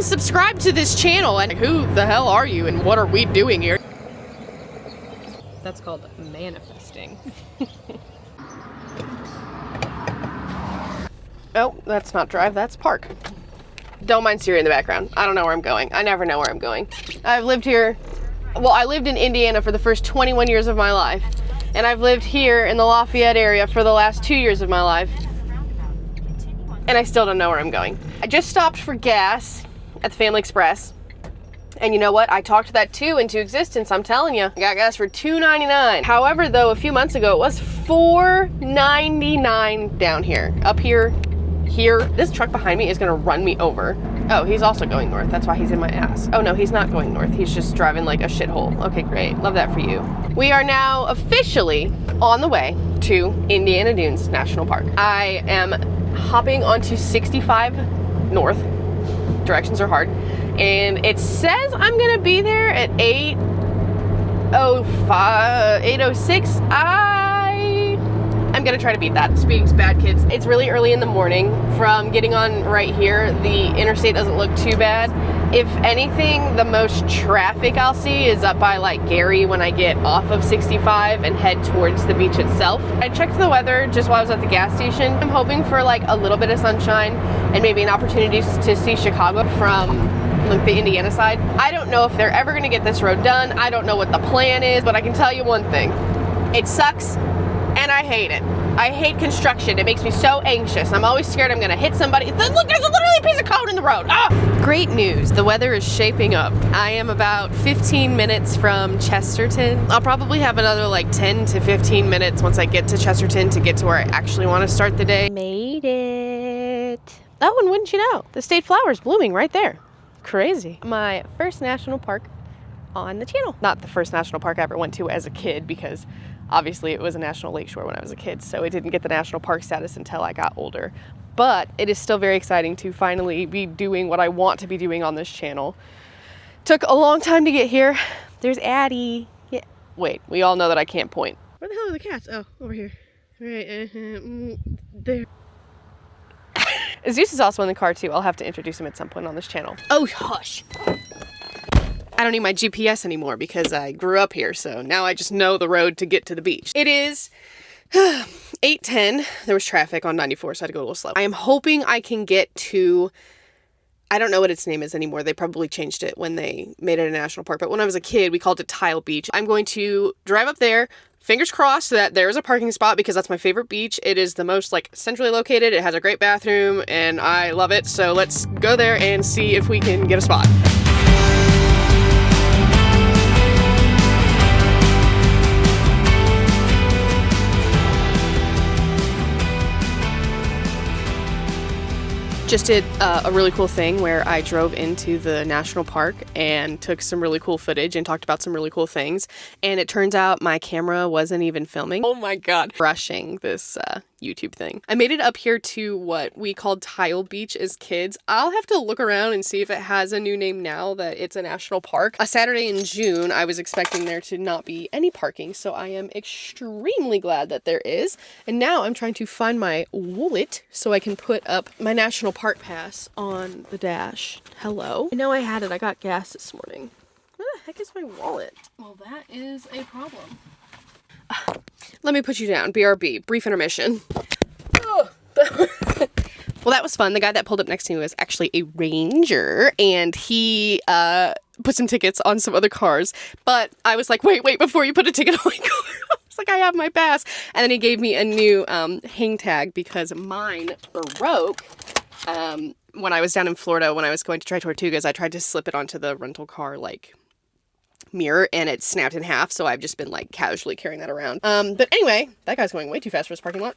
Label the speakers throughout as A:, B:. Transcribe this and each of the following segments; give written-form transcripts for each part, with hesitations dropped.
A: subscribe to this channel. And who the hell are you and what are we doing here? That's called manifesting. Oh, that's not drive, that's park. Don't mind Siri in the background. I don't know where I'm going. I never know where I'm going. I've lived here, well, I lived in Indiana for the first 21 years of my life. And I've lived here in the Lafayette area for the last 2 years of my life. And I still don't know where I'm going. I just stopped for gas at the Family Express. And you know what? I talked that too into existence, I'm telling you. I got gas for $2.99. However, though, a few months ago, it was $4.99 down here. Up here, this truck behind me is gonna run me over. Oh, he's also going north. That's why he's in my ass. Oh no, he's not going north. He's just driving like a shithole. Okay, great. Love that for you. We are now officially on the way to Indiana Dunes National Park. I am hopping onto 65 north. Directions are hard. And it says I'm gonna be there at 8:06. I'm gonna try to beat that. Speeding's bad, kids. It's really early in the morning. From getting on right here, the interstate doesn't look too bad. If anything, the most traffic I'll see is up by like Gary when I get off of 65 and head towards the beach itself. I checked the weather just while I was at the gas station. I'm hoping for like a little bit of sunshine and maybe an opportunity to see Chicago from like the Indiana side. I don't know if they're ever gonna get this road done. I don't know what the plan is, but I can tell you one thing. It sucks and I hate it. I hate construction. It makes me so anxious. I'm always scared I'm gonna hit somebody. Look, there's literally a piece of code in the road. Ah! Great news, the weather is shaping up. I am about 15 minutes from Chesterton. I'll probably have another like 10 to 15 minutes once I get to Chesterton to get to where I actually want to start the day. Made it. Oh, and wouldn't you know, the state flower is blooming right there. Crazy. My first national park on the channel. Not the first national park I ever went to as a kid, because obviously it was a national lakeshore when I was a kid, so it didn't get the national park status until I got older. But it is still very exciting to finally be doing what I want to be doing on this channel. Took a long time to get here. There's Addie. Yeah. Wait, we all know that I can't point. Where the hell are the cats? Oh, over here. Right, there. Zeus is also in the car too. I'll have to introduce him at some point on this channel. Oh, hush. I don't need my GPS anymore because I grew up here, so now I just know the road to get to the beach. It is 8:10. There was traffic on 94, so I had to go a little slow. I am hoping I can get to, I don't know what its name is anymore. They probably changed it when they made it a national park, but when I was a kid, we called it Tile Beach. I'm going to drive up there, fingers crossed that there's a parking spot because that's my favorite beach. It is the most like centrally located. It has a great bathroom and I love it. So let's go there and see if we can get a spot. Just did a really cool thing where I drove into the national park and took some really cool footage and talked about some really cool things. And it turns out my camera wasn't even filming. Oh my God. Rushing this YouTube thing. I made it up here to what we called Tile Beach as kids. I'll have to look around and see if it has a new name now that it's a national park. A Saturday in June, I was expecting there to not be any parking, so I am extremely glad that there is. And now I'm trying to find my wallet so I can put up my national park pass on the dash. Hello. I know I had it. I got gas this morning. Where the heck is my wallet? Well, that is a problem. Let me put you down. BRB. Brief intermission. Oh. Well, that was fun. The guy that pulled up next to me was actually a ranger, and he put some tickets on some other cars. But I was like, wait, before you put a ticket on my car. I was like, I have my pass. And then he gave me a new hang tag because mine broke. When I was down in Florida, when I was going to try Tortugas, I tried to slip it onto the rental car, like, mirror, and it snapped in half, so I've just been, like, casually carrying that around. But anyway, that guy's going way too fast for his parking lot.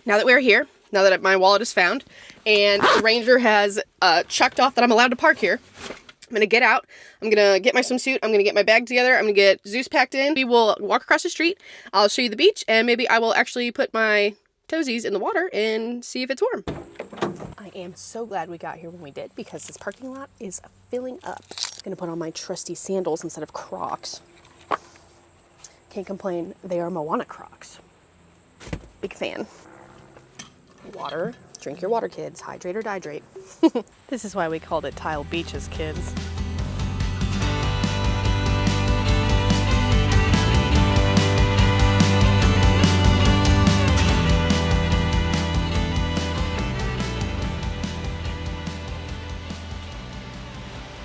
A: Now that we're here, now that my wallet is found, and the ranger has checked off that I'm allowed to park here, I'm gonna get out, I'm gonna get my swimsuit, I'm gonna get my bag together, I'm gonna get Zeus packed in, we will walk across the street, I'll show you the beach, and maybe I will actually put my toesies in the water and see if it's warm. I am so glad we got here when we did because this parking lot is filling up. I'm gonna put on my trusty sandals instead of Crocs. Can't complain, they are Moana Crocs. Big fan. Water, Drink your water, kids. Hydrate or dihydrate. This is why we called it Tile Beaches, kids.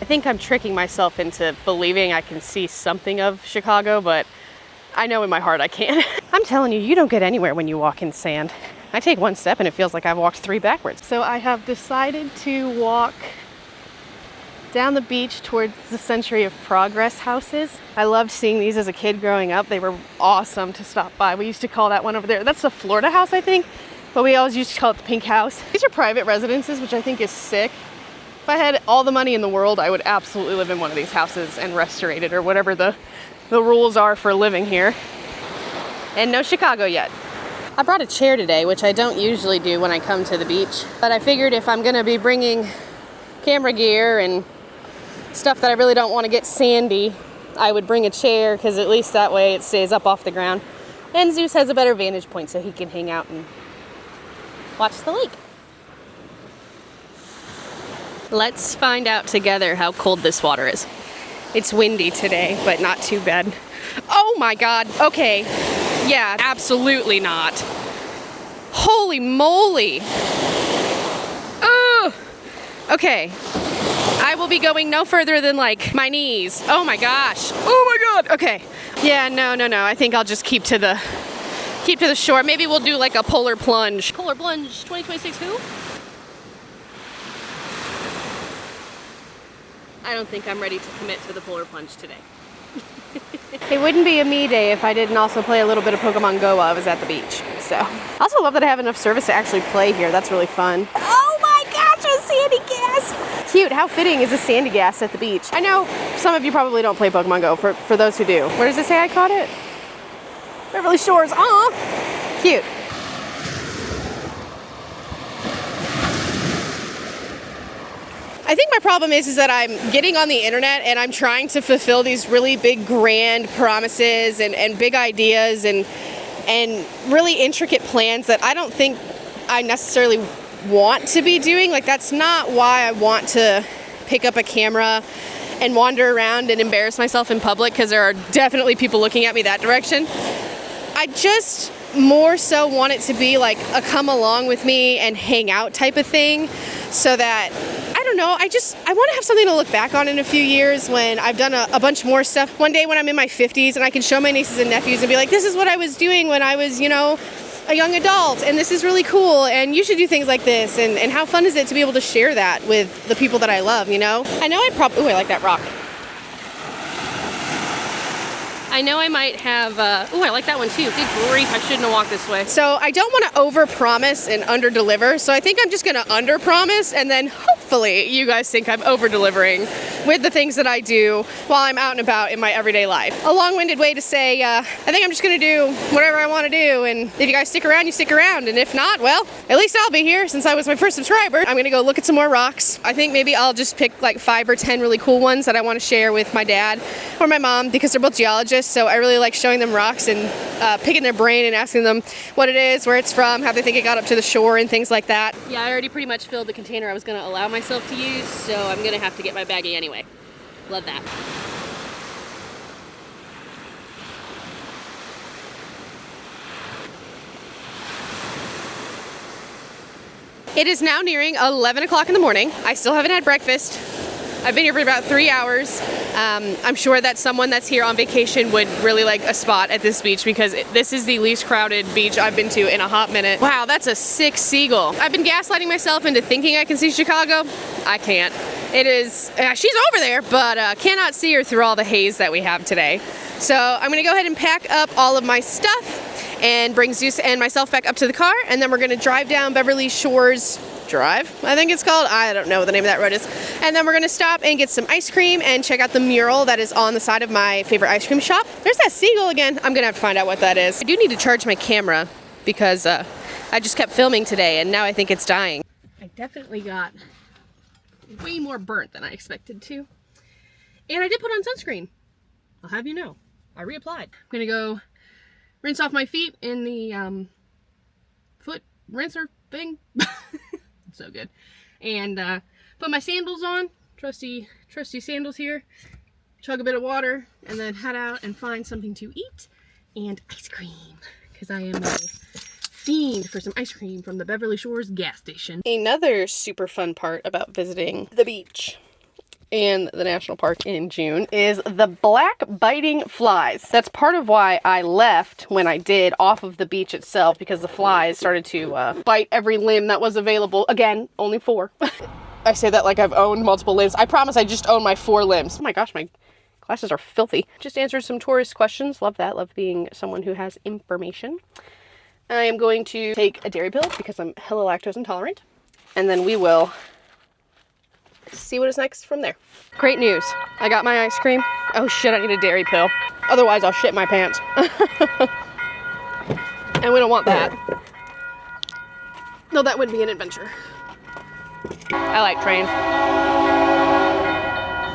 A: I think I'm tricking myself into believing I can see something of Chicago, but I know in my heart I can't. I'm telling you, you don't get anywhere when you walk in sand. I take one step and it feels like I've walked 3 backwards. So I have decided to walk down the beach towards the Century of Progress houses. I loved seeing these as a kid growing up. They were awesome to stop by. We used to call that one over there. That's the Florida house, I think, but we always used to call it the Pink House. These are private residences, which I think is sick. If I had all the money in the world, I would absolutely live in one of these houses and restaurate it, or whatever the rules are for living here. And no Chicago yet. I brought a chair today, which I don't usually do when I come to the beach, but I figured if I'm gonna be bringing camera gear and stuff that I really don't want to get sandy, I would bring a chair, because at least that way it stays up off the ground. And Zeus has a better vantage point so he can hang out and watch the lake. Let's find out together how cold this water is. It's windy today, but not too bad. Oh my God, okay. Yeah, absolutely not. Holy moly. Ugh. Okay. I will be going no further than like my knees. Oh my gosh. Oh my God. Okay. Yeah, no. I think I'll just keep to the shore. Maybe we'll do like a polar plunge. Polar plunge 2026 who? I don't think I'm ready to commit to the polar plunge today. It wouldn't be a me day if I didn't also play a little bit of Pokemon Go while I was at the beach. So, I also love that I have enough service to actually play here. That's really fun. Oh my gosh, a sandy gas! Cute, how fitting is a sandy gas at the beach? I know some of you probably don't play Pokemon Go, for those who do. Where does it say I caught it? Beverly Shores, aw! Cute. I think my problem is that I'm getting on the internet and I'm trying to fulfill these really big grand promises and big ideas and really intricate plans that I don't think I necessarily want to be doing. Like, that's not why I want to pick up a camera and wander around and embarrass myself in public, because there are definitely people looking at me that direction. I just more so want it to be like a come along with me and hang out type of thing, so that I don't know, I want to have something to look back on in a few years when I've done a bunch more stuff. One day when I'm in my 50s and I can show my nieces and nephews and be like, this is what I was doing when I was, you know, a young adult, and this is really cool, and you should do things like this, and how fun is it to be able to share that with the people that I love, you know? I know I probably, ooh, I like that rock. I know I might have, oh, I like that one too. Good grief, I shouldn't have walked this way. So I don't want to over-promise and under-deliver, so I think I'm just going to under-promise, and then hopefully you guys think I'm over-delivering with the things that I do while I'm out and about in my everyday life. A long-winded way to say, I think I'm just going to do whatever I want to do, and if you guys stick around, you stick around, and if not, well, at least I'll be here since I was my first subscriber. I'm going to go look at some more rocks. I think maybe I'll just pick like 5 or 10 really cool ones that I want to share with my dad or my mom, because they're both geologists. So I really like showing them rocks and picking their brain and asking them what it is, where it's from, how they think it got up to the shore, and things like that. Yeah, I already pretty much filled the container I was going to allow myself to use, so I'm going to have to get my baggie anyway. Love that. It is now nearing 11 o'clock in the morning. I still haven't had breakfast. I've been here for about 3 hours. I'm sure that someone that's here on vacation would really like a spot at this beach, because this is the least crowded beach I've been to in a hot minute. Wow, that's a sick seagull. I've been gaslighting myself into thinking I can see Chicago. I can't. It is, she's over there, but cannot see her through all the haze that we have today. So I'm gonna go ahead and pack up all of my stuff and bring Zeus and myself back up to the car, and then we're gonna drive down Beverly Shores Drive, I think it's called. I don't know what the name of that road is. And then we're gonna stop and get some ice cream and check out the mural that is on the side of my favorite ice cream shop. There's that seagull again. I'm gonna have to find out what that is. I do need to charge my camera because I just kept filming today and now I think it's dying. I definitely got way more burnt than I expected to. And I did put on sunscreen. I'll have you know. I reapplied. I'm gonna go rinse off my feet in the foot rinser thing. so good. And put my sandals on, trusty sandals here, chug a bit of water, and then head out and find something to eat and ice cream, because I am a fiend for some ice cream from the Beverly Shores gas station. Another super fun part about visiting the beach and the national park in June is the black biting flies. That's part of why I left when I did off of the beach itself, because the flies started to bite every limb that was available. Again, only 4. I say that like I've owned multiple limbs. I promise I just own my 4 limbs. Oh my gosh, my glasses are filthy. Just answered some tourist questions. Love that. Love being someone who has information. I am going to take a dairy pill because I'm hella lactose intolerant. And then we will see what is next from there. Great news. I got my ice cream. Oh shit, I need a dairy pill. Otherwise I'll shit my pants. And we don't want that. No, that would be an adventure. I like trains.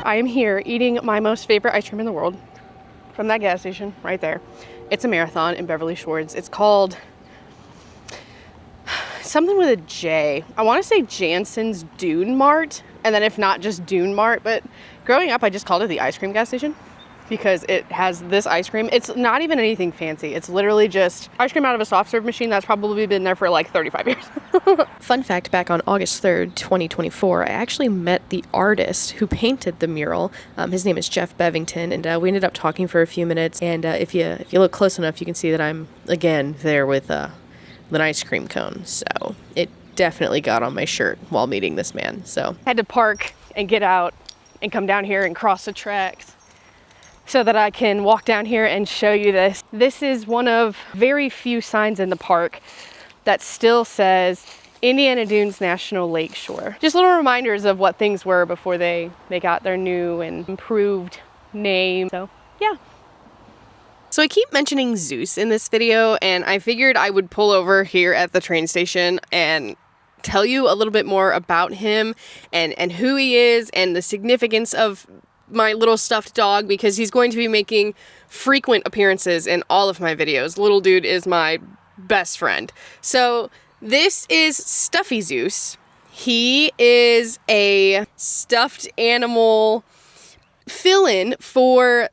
A: I am here eating my most favorite ice cream in the world from that gas station right there. It's a Marathon in Beverly Shores. It's called something with a J. I want to say Jansen's Dune Mart, and then if not, just Dune Mart. But growing up, I just called it the ice cream gas station because it has this ice cream. It's not even anything fancy. It's literally just ice cream out of a soft serve machine that's probably been there for like 35 years. Fun fact, back on August 3rd, 2024, I actually met the artist who painted the mural. His name is Jeff Bevington, and we ended up talking for a few minutes. And if you look close enough, you can see that I'm, again, there with an ice cream cone. So it definitely got on my shirt while meeting this man. So I had to park and get out and come down here and cross the tracks so that I can walk down here and show you this. This is one of very few signs in the park that still says Indiana Dunes National Lakeshore. Just little reminders of what things were before they got their new and improved name. So yeah. So I keep mentioning Zeus in this video, and I figured I would pull over here at the train station and tell you a little bit more about him and who he is and the significance of my little stuffed dog, because he's going to be making frequent appearances in all of my videos. Little dude is my best friend. So this is Stuffie Zeus. He is a stuffed animal fill-in for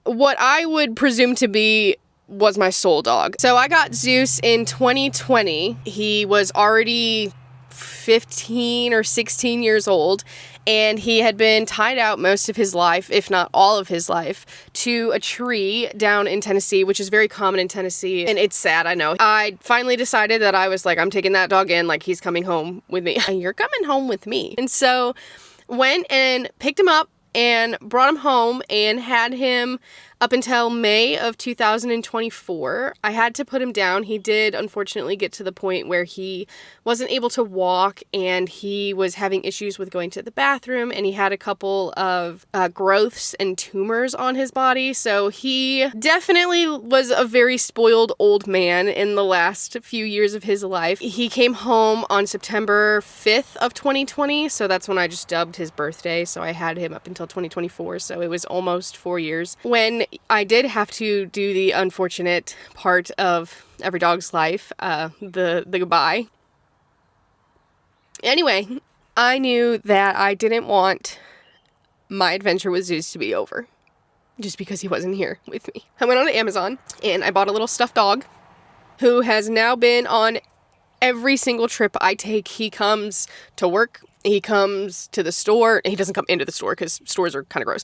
A: what I would presume to be was my soul dog. So I got Zeus in 2020. He was already 15 or 16 years old, and he had been tied out most of his life, if not all of his life, to a tree down in Tennessee, which is very common in Tennessee, and it's sad, I know. I finally decided that I was like, I'm taking that dog in, like he's coming home with me. You're coming home with me. And so went and picked him up and brought him home and had him up until May of 2024. I had to put him down. He did unfortunately get to the point where he wasn't able to walk, and he was having issues with going to the bathroom, and he had a couple of growths and tumors on his body. So he definitely was a very spoiled old man in the last few years of his life. He came home on September 5th of 2020, so that's when I just dubbed his birthday. So I had him up until 2024, so it was almost 4 years. When I did have to do the unfortunate part of every dog's life, the goodbye. Anyway, I knew that I didn't want my adventure with Zeus to be over just because he wasn't here with me. I went on to Amazon and I bought a little stuffed dog who has now been on every single trip I take. He comes to work. He comes to the store. He doesn't come into the store because stores are kind of gross.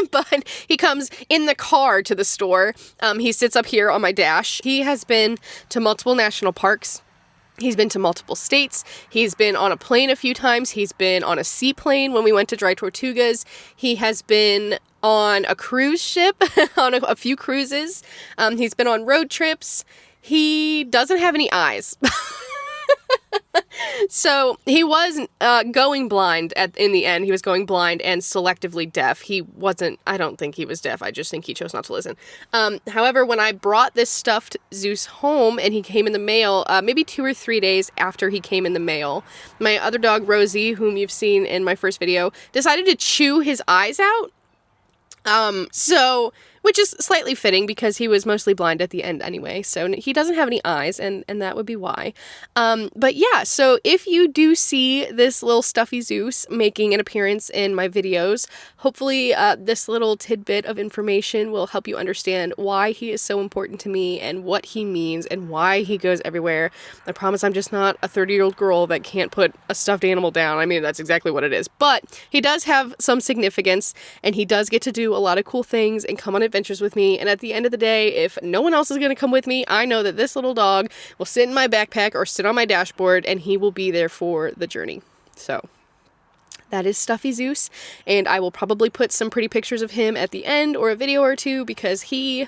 A: But he comes in the car to the store. He sits up here on my dash. He has been to multiple national parks. He's been to multiple states. He's been on a plane a few times. He's been on a seaplane when we went to Dry Tortugas. He has been on a cruise ship, on a few cruises. He's been on road trips. He doesn't have any eyes. So he was going blind in the end. He was going blind and selectively deaf. He wasn't, I don't think he was deaf. I just think he chose not to listen. However, when I brought this stuffed Zeus home and he came in the mail, maybe 2 or 3 days after he came in the mail, my other dog, Rosie, whom you've seen in my first video, decided to chew his eyes out. So which is slightly fitting because he was mostly blind at the end anyway, so he doesn't have any eyes, and that would be why. But yeah, so if you do see this little Stuffie Zeus making an appearance in my videos, hopefully this little tidbit of information will help you understand why he is so important to me and what he means and why he goes everywhere. I promise I'm just not a 30-year-old girl that can't put a stuffed animal down. I mean, that's exactly what it is. But he does have some significance, and he does get to do a lot of cool things and come on adventures with me. And at the end of the day, if no one else is going to come with me, I know that this little dog will sit in my backpack or sit on my dashboard, and he will be there for the journey. So that is Stuffie Zeus, and I will probably put some pretty pictures of him at the end or a video or two because he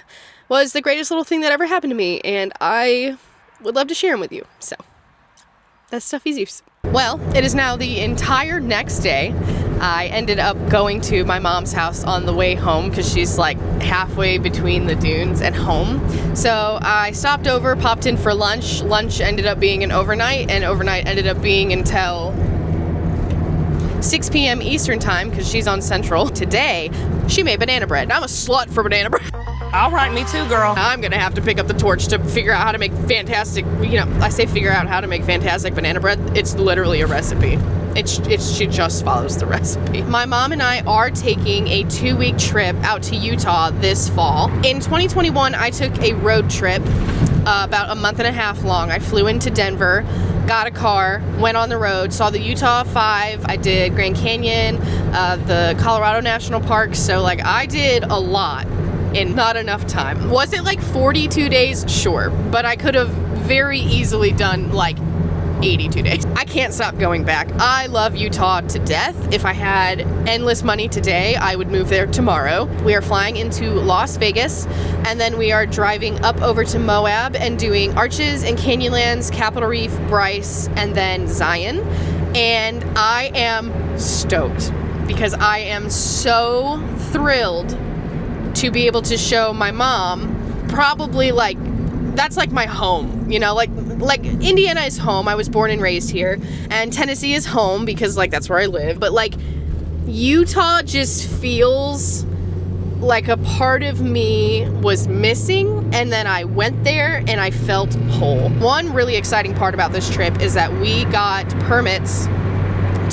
A: was the greatest little thing that ever happened to me, and I would love to share him with you. So that's Stuffie Zeus. Well, it is now the entire next day. I ended up going to my mom's house on the way home because she's like halfway between the dunes and home. So I stopped over, popped in for lunch. Lunch ended up being an overnight, and overnight ended up being until 6 p.m. Eastern time because she's on Central. Today, she made banana bread. I'm a slut for banana bread.
B: All right, me too, girl.
A: I'm gonna have to pick up the torch to figure out how to make fantastic, I say figure out how to make fantastic banana bread. It's literally a recipe. She just follows the recipe. My mom and I are taking a 2-week trip out to Utah this fall. In 2021, I took a road trip about a month and a half long. I flew into Denver, got a car, went on the road, saw the Utah 5, I did Grand Canyon, the Colorado National Park, so like I did a lot in not enough time. Was it like 42 days? Sure, but I could have very easily done like 82 days. I can't stop going back. I love Utah to death. If I had endless money today, I would move there tomorrow. We are flying into Las Vegas, and then we are driving up over to Moab and doing Arches and Canyonlands, Capitol Reef, Bryce, and then Zion. And I am stoked because I am so thrilled to be able to show my mom probably like that's like my home, like Indiana is home. I was born and raised here, and Tennessee is home because like that's where I live, but like Utah just feels like a part of me was missing, and then I went there and I felt whole. One really exciting part about this trip is that we got permits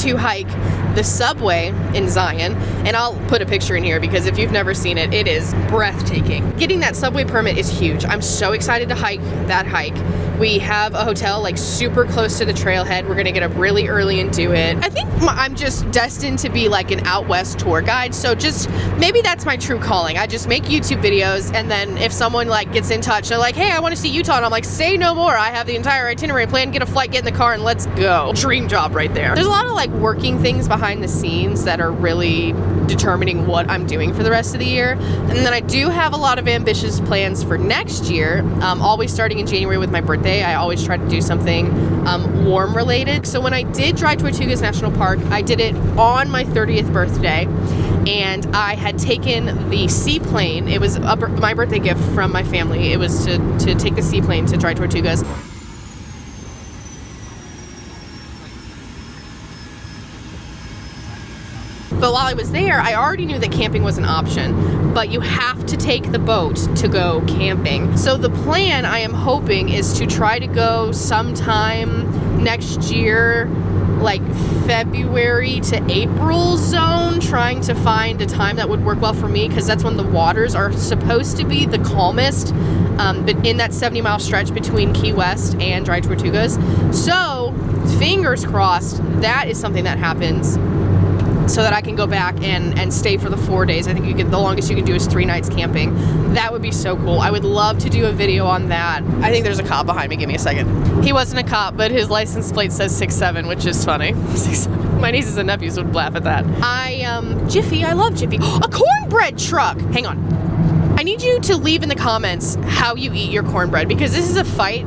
A: to hike the subway in Zion, and I'll put a picture in here because if you've never seen it, it is breathtaking. Getting that subway permit is huge. I'm so excited to hike that hike. We have a hotel like super close to the trailhead. We're gonna get up really early and do it. I think I'm just destined to be like an out west tour guide, so just maybe that's my true calling. I just make YouTube videos, and then if someone like gets in touch, they're like, hey, I want to see Utah, and I'm like, say no more. I have the entire itinerary planned. Get a flight, get in the car, and let's go. Dream job right there. There's a lot of like working things behind the scenes that are really determining what I'm doing for the rest of the year. And then I do have a lot of ambitious plans for next year, always starting in January with my birthday. I always try to do something warm related. So when I did drive Tortugas National Park, I did it on my 30th birthday, and I had taken the seaplane. It was my birthday gift from my family. It was to take the seaplane to drive Tortugas. But while I was there, I already knew that camping was an option, but you have to take the boat to go camping. So the plan, I am hoping, is to try to go sometime next year, like February to April zone, trying to find a time that would work well for me, because that's when the waters are supposed to be the calmest, but in that 70-mile stretch between Key West and Dry Tortugas. So fingers crossed that is something that happens, so that I can go back and stay for the 4 days. I think the longest you can do is 3 nights camping. That would be so cool. I would love to do a video on that. I think there's a cop behind me. Give me a second. He wasn't a cop, but his license plate says 6'7", which is funny. 6'7". My nieces and nephews would laugh at that. Jiffy, I love Jiffy. A cornbread truck. Hang on. I need you to leave in the comments how you eat your cornbread, because this is a fight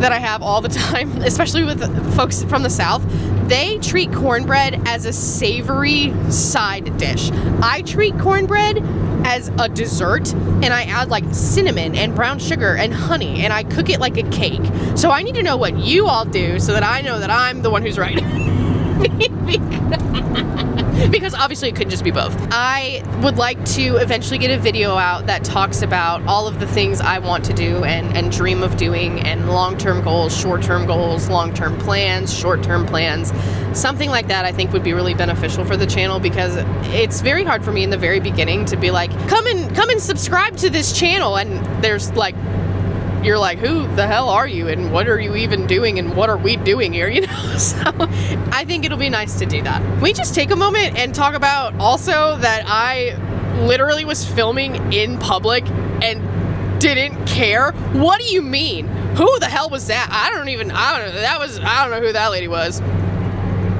A: that I have all the time, especially with folks from the South. They treat cornbread as a savory side dish. I treat cornbread as a dessert, and I add like cinnamon and brown sugar and honey, and I cook it like a cake. So I need to know what you all do so that I know that I'm the one who's right. because obviously it couldn't just be both. I would like to eventually get a video out that talks about all of the things I want to do and dream of doing, and long-term goals, short-term goals, long-term plans, short-term plans. Something like that I think would be really beneficial for the channel, because it's very hard for me in the very beginning to be like, come and subscribe to this channel, and there's like, you're like, who the hell are you, and what are you even doing, and what are we doing here, you know? So I think it'll be nice to do that. We just take a moment and talk about also that I literally was filming in public and didn't care. What do you mean? Who the hell was that? I don't know who that lady was.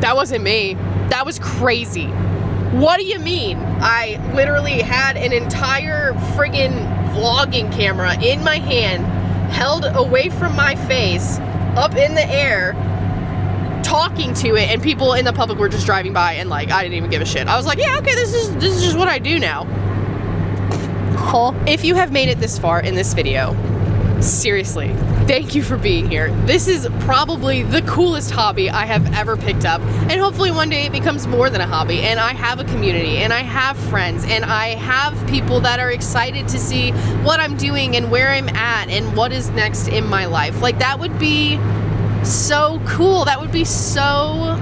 A: That wasn't me. That was crazy. What do you mean? I literally had an entire friggin' vlogging camera in my hand, held away from my face, up in the air, talking to it, and people in the public were just driving by, and like, I didn't even give a shit. I was like, yeah, okay, this is just what I do now. If you have made it this far in this video, seriously, thank you for being here. This is probably the coolest hobby I have ever picked up, and hopefully one day it becomes more than a hobby, and I have a community, and I have friends, and I have people that are excited to see what I'm doing and where I'm at and what is next in my life. Like, that would be so cool. That would be so...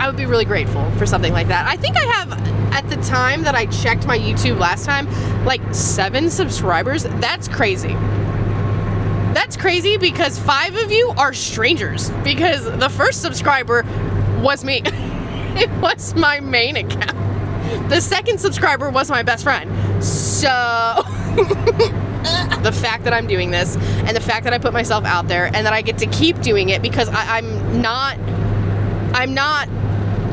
A: I would be really grateful for something like that. I think I have, at the time that I checked my YouTube last time, like 7 subscribers. That's crazy. That's crazy because 5 of you are strangers, because the first subscriber was me. It was my main account. The second subscriber was my best friend. So the fact that I'm doing this, and the fact that I put myself out there, and that I get to keep doing it, because I'm not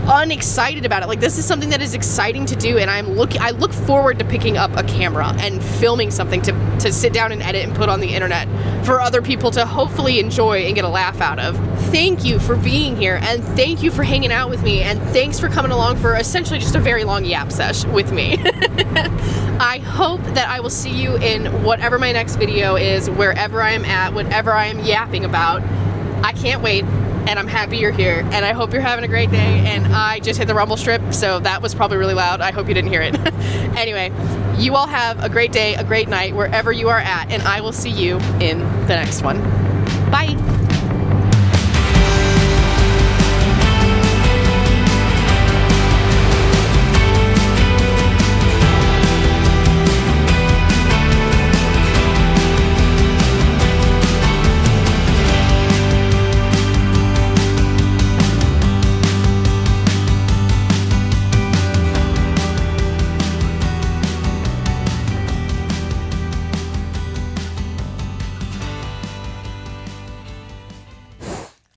A: unexcited about it. Like, this is something that is exciting to do, and I look forward to picking up a camera and filming something to sit down and edit and put on the internet for other people to hopefully enjoy and get a laugh out of. Thank you for being here, and thank you for hanging out with me, and thanks for coming along for essentially just a very long yap sesh with me. I hope that I will see you in whatever my next video is, wherever I am at, whatever I am yapping about. I can't wait. And I'm happy you're here, and I hope you're having a great day. And I just hit the rumble strip, so that was probably really loud. I hope you didn't hear it. Anyway, you all have a great day, a great night, wherever you are at, and I will see you in the next one. Bye.